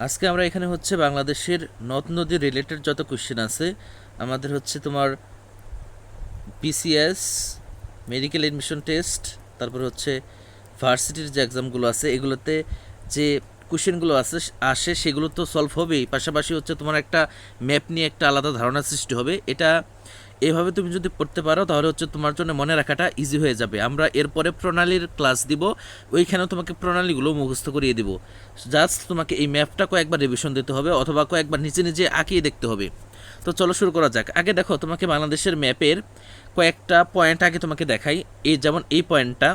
আজকে আমরা এখানে হচ্ছে বাংলাদেশের নদ নদী রিলেটেড যত কোশ্চেন আছে আমাদের হচ্ছে তোমার বিসিএস, মেডিকেল এডমিশন টেস্ট, তারপর হচ্ছে ভার্সিটির যে এক্সামগুলো আছে এগুলোতে যে কোশ্চেনগুলো আসে সেগুলো তো সলভ হবেই, পাশাপাশি হচ্ছে তোমার একটা ম্যাপ নিয়ে একটা আলাদা ধারণা সৃষ্টি হবে। এটা এভাবে তুমি যদি পড়তে পারো তাহলে হচ্ছে তোমার জন্য মনে রাখাটা ইজি হয়ে যাবে। আমরা এরপরে প্রণালীর ক্লাস দিব, ওইখানেও তোমাকে প্রণালীগুলো মুখস্থ করিয়ে দিব। জাস্ট তোমাকে এই ম্যাপটা কয়েকবার রিভিশন দিতে হবে অথবা কয়েকবার নিজে নিজে আঁকিয়ে দেখতে হবে। তো চলো শুরু করা যাক। আগে দেখো, তোমাকে বাংলাদেশের ম্যাপের কয়েকটা পয়েন্ট আগে তোমাকে দেখাই। এই যেমন এই পয়েন্টটা,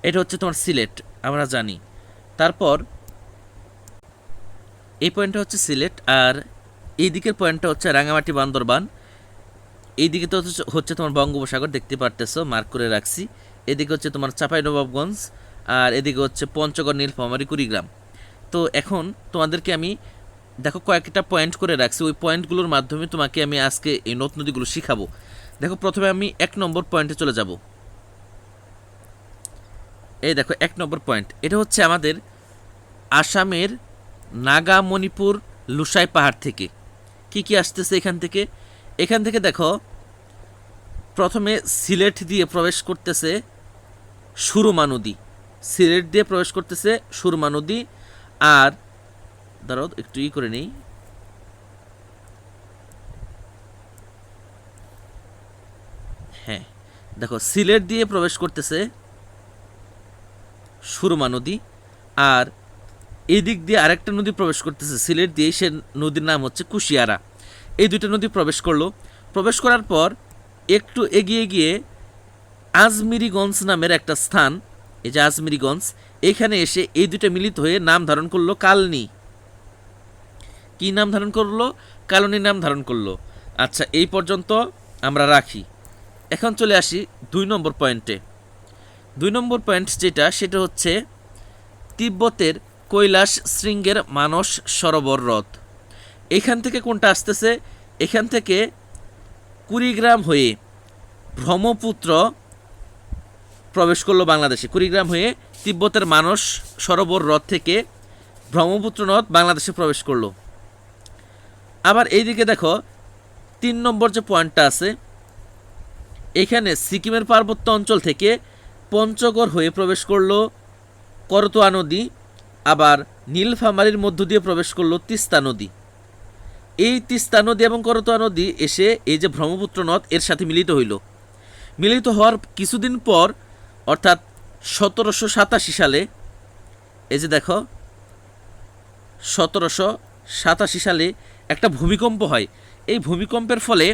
এটা হচ্ছে তোমার সিলেট, আমরা জানি। তারপর এই পয়েন্টটা হচ্ছে সিলেট, আর এই দিকের পয়েন্টটা হচ্ছে রাঙামাটি বান্দরবান। এইদিকে তো হচ্ছে তোমার বঙ্গোপসাগর, দেখতে পারতেছো, মার্ক করে রাখছি। এদিকে হচ্ছে তোমার চাঁপাইনবাবগঞ্জ, আর এদিকে হচ্ছে পঞ্চগড়, নীলফামারী, কুড়িগ্রাম। তো এখন তোমাদেরকে আমি দেখো কয়েকটা পয়েন্ট করে রাখছি, ওই পয়েন্টগুলোর মাধ্যমে তোমাকে আমি আজকে এই নদ নদীগুলো শিখাবো। দেখো প্রথমে আমি 1 নম্বর পয়েন্টে চলে যাব। এই দেখো 1 নম্বর পয়েন্ট, এটা হচ্ছে আমাদের আসামের নাগা মণিপুর লুসাই পাহাড় থেকে কি কি আসতেছে এখান থেকে। এখান থেকে দেখো প্রথমে সিলেট দিয়ে প্রবেশ করতেছে সুরমা নদী, সিলেট দিয়ে প্রবেশ করতেছে সুরমা নদী। আর দাঁড়াও একটু করে নেই, হ্যাঁ দেখো সিলেট দিয়ে প্রবেশ করতেছে সুরমা নদী, আর এই দিক দিয়ে আরেকটা নদী প্রবেশ করতেছে সিলেট দিয়ে, সে নদীর নাম হচ্ছে কুশিয়ারা। এই দুইটা নদী প্রবেশ করলো। প্রবেশ করার পর একটু এগিয়ে গিয়ে আজমিরিগঞ্জ নামের একটা স্থান, এই যে আজমিরিগঞ্জ, এখানে এসে এই দুটো মিলিত হয়ে নাম ধারণ করলো কালনি। কি নাম ধারণ করলো? কালনি নাম ধারণ করলো। আচ্ছা, এই পর্যন্ত আমরা রাখি। এখন চলে আসি 2 নম্বর পয়েন্টে। 2 নম্বর পয়েন্ট যেটা, সেটা হচ্ছে তিব্বতের কৈলাস শৃঙ্গের মানস সরোবর হ্রদ। এখান থেকে কোনটা আসতেছে? এখান থেকে কুড়িগ্রাম হয়ে ব্রহ্মপুত্র প্রবেশ করলো বাংলাদেশে। কুড়িগ্রাম হয়ে তিব্বতের মানস সরোবর হ্রদ থেকে ব্রহ্মপুত্র নদ বাংলাদেশে প্রবেশ করলো। আবার এইদিকে দেখো 3 নম্বর যে পয়েন্টটা আছে, এখানে সিকিমের পার্বত্য অঞ্চল থেকে পঞ্চগড় হয়ে প্রবেশ করলো করতোয়া নদী। আবার নীলফামারীর মধ্য দিয়ে প্রবেশ করলো তিস্তা নদী। এই তিস্তা নদী এবং করতোয়া নদী এসে এই যে ব্রহ্মপুত্র নদ এর সাথে মিলিত হইল। মিলিত হওয়ার কিছুদিন পর, অর্থাৎ 1787 সালে, এই যে দেখো 1787 সালে একটা ভূমিকম্প হয়। এই ভূমিকম্পের ফলে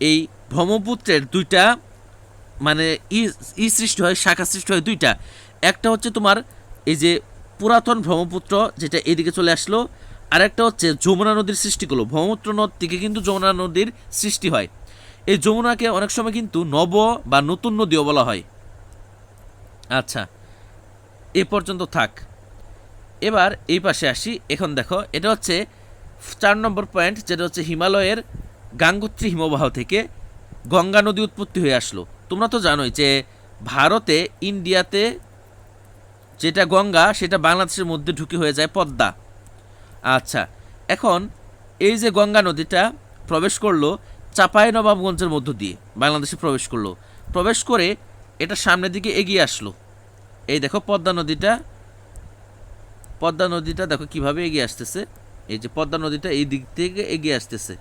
এই ব্রহ্মপুত্রের দুইটা মানে ই সৃষ্টি হয়, শাখা সৃষ্টি হয় দুইটা। একটা হচ্ছে তোমার এই যে পুরাতন ব্রহ্মপুত্র, যেটা এদিকে চলে আসলো, আর একটা হচ্ছে যমুনা নদীর সৃষ্টি করলো। ব্রহ্মপুত্র নদ থেকে কিন্তু যমুনা নদীর সৃষ্টি হয়। এই যমুনাকে অনেক সময় কিন্তু নব বা নতুন নদীও বলা হয়। আচ্ছা, এ পর্যন্ত থাক। এবার এই পাশে আসি। এখন দেখো, এটা হচ্ছে 4 নম্বর পয়েন্ট, যেটা হচ্ছে হিমালয়ের গাঙ্গোত্রী হিমবাহ থেকে গঙ্গা নদী উৎপত্তি হয়ে আসলো। তোমরা তো জানোই যে ভারতে, ইন্ডিয়াতে যেটা গঙ্গা সেটা বাংলাদেশের মধ্যে ঢুকে হয়ে যায় পদ্মা। আচ্ছা, এখন এই যে গঙ্গা নদীটা প্রবেশ করলো চাঁপাইনবাবগঞ্জের মধ্য দিয়ে বাংলাদেশে প্রবেশ করলো। প্রবেশ করে এটা সামনের দিকে এগিয়ে আসলো। এই দেখো পদ্মা নদীটা, পদ্মা নদীটা দেখো কিভাবে এগিয়ে আসতেছে। এই যে পদ্মা নদীটা এই দিক থেকে এগিয়ে আসতেছে।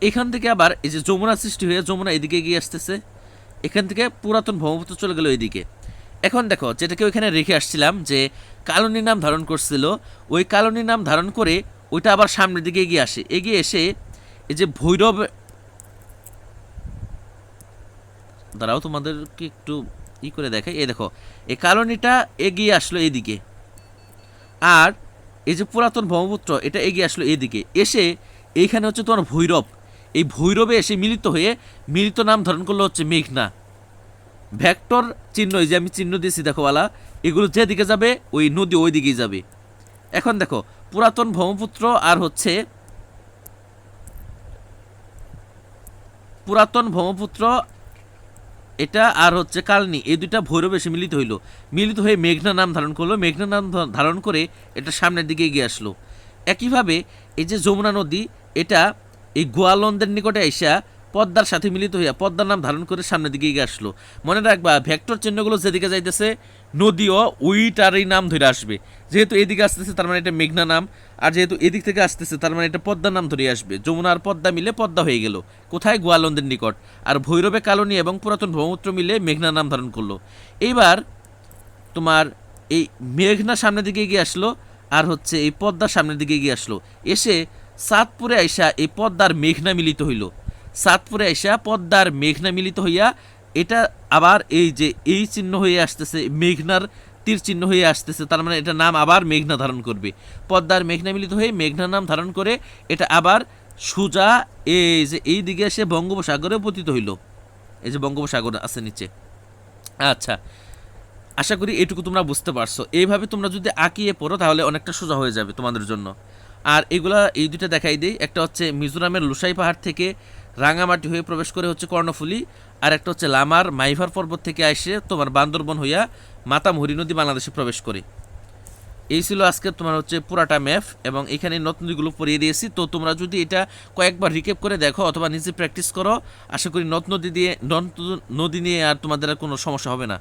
এখান থেকে আবার এই যে যমুনা সৃষ্টি হয়ে যমুনা এদিকে এগিয়ে আসতেছে। এখান থেকে পুরাতন ব্রহ্মপুত্র চলে গেল এইদিকে। এখন দেখো, যেটাকে ওইখানে রেখে আসছিলাম যে কালনী নাম ধারণ করছিল, ওই কালনী নাম ধারণ করে ওইটা আবার সামনের দিকে এগিয়ে আসে। এগিয়ে এসে এই যে ভৈরব, দাঁড়াও তোমাদেরকে একটু করে দেখাই। এই দেখো এই কালনীটা এগিয়ে আসলো এইদিকে, আর এই যে পুরাতন ব্রহ্মপুত্র এটা এগিয়ে আসলো এইদিকে। এসে এইখানে হচ্ছে তোমার ভৈরব, এই ভৈরবে এসে মিলিত হয়ে মিলিত নাম ধারণ করলো হচ্ছে মেঘনা। ভেক্টর চিহ্ন, এই যে আমি চিহ্ন দিয়েছি দেখো ওয়ালা, এগুলো যেদিকে যাবে ওই নদী ওই দিকেই যাবে। এখন দেখো পুরাতন ব্রহ্মপুত্র আর হচ্ছে পুরাতন ব্রহ্মপুত্র এটা আর হচ্ছে কালনি, এই দুইটা ভৈরবে এসে মিলিত হয়ে মেঘনা নাম ধারণ করলো। মেঘনা নাম ধারণ করে এটা সামনের দিকে এগিয়ে আসলো। একইভাবে এই যে যমুনা নদী, এটা এই গোয়ালন্দের নিকটে আইসা পদ্মার সাথে মিলিত হইয়া পদ্মার নাম ধারণ করে সামনের দিকে এগিয়ে আসলো। মনে রাখবা ভেক্টর চিহ্নগুলো যেদিকে যাইতেছে নদীও ওইটারই নাম ধরে আসবে। যেহেতু এদিকে আসতেছে তার মানে এটা মেঘনা নাম, আর যেহেতু এদিক থেকে আসতেছে তার মানে এটা পদ্মার নাম ধরে আসবে। যমুনা আর পদ্মা মিলে পদ্মা হয়ে গেল কোথায়, গোয়ালন্দের নিকট। আর ভৈরবে কালনী এবং পুরাতন ব্রহ্মপুত্র মিলে মেঘনা নাম ধারণ করলো। এইবার তোমার এই মেঘনা সামনের দিকে এগিয়ে আসলো, আর হচ্ছে এই পদ্মার সামনের দিকে এগিয়ে আসলো। এসে চাঁদপুরে আইসা এই পদ্মার মেঘনা মিলিত হইল। চাঁদপুরে আইসা পদ্মার মেঘনা মিলিত হইয়া এটা আবার এই যে এই চিহ্ন হয়ে আসতেছে, মেঘনার তীর চিহ্ন হয়ে আসতেছে, তার মানে এটা নাম আবার মেঘনা ধারণ করবে। পদ্মার মেঘনা মিলিত হয়ে মেঘনা নাম ধারণ করে এটা আবার সোজা এই যে এই দিকে এসে বঙ্গোপসাগরে পতিত হইল। এই যে বঙ্গোপসাগর আছে নিচে। আচ্ছা, আশা করি এটুকু তোমরা বুঝতে পারছো। এইভাবে তোমরা যদি আঁকিয়ে পড়ো তাহলে অনেকটা সোজা হয়ে যাবে তোমাদের জন্য। আর এগুলা এই দুইটা দেখাই দিই, একটা হচ্ছে মিজোরামের লুসাই পাহাড় থেকে রাঙামাটি হয়ে প্রবেশ করে হচ্ছে কর্ণফুলী, আর একটা হচ্ছে লামার মাইভার পর্বত থেকে এসে তোমার বান্দরবন হইয়া মাতামুহুরী নদী বাংলাদেশে প্রবেশ করে। এই ছিল আজকে তোমার হচ্ছে পুরাটা ম্যাপ, এবং এখানে নদ নদীগুলো পড়িয়ে দিয়েছি। তো তোমরা যদি এটা কয়েকবার রিকেপ করে দেখো অথবা নিজে প্র্যাকটিস করো, আশা করি নদ নদী নিয়ে আর তোমাদের আর কোনো সমস্যা হবে না।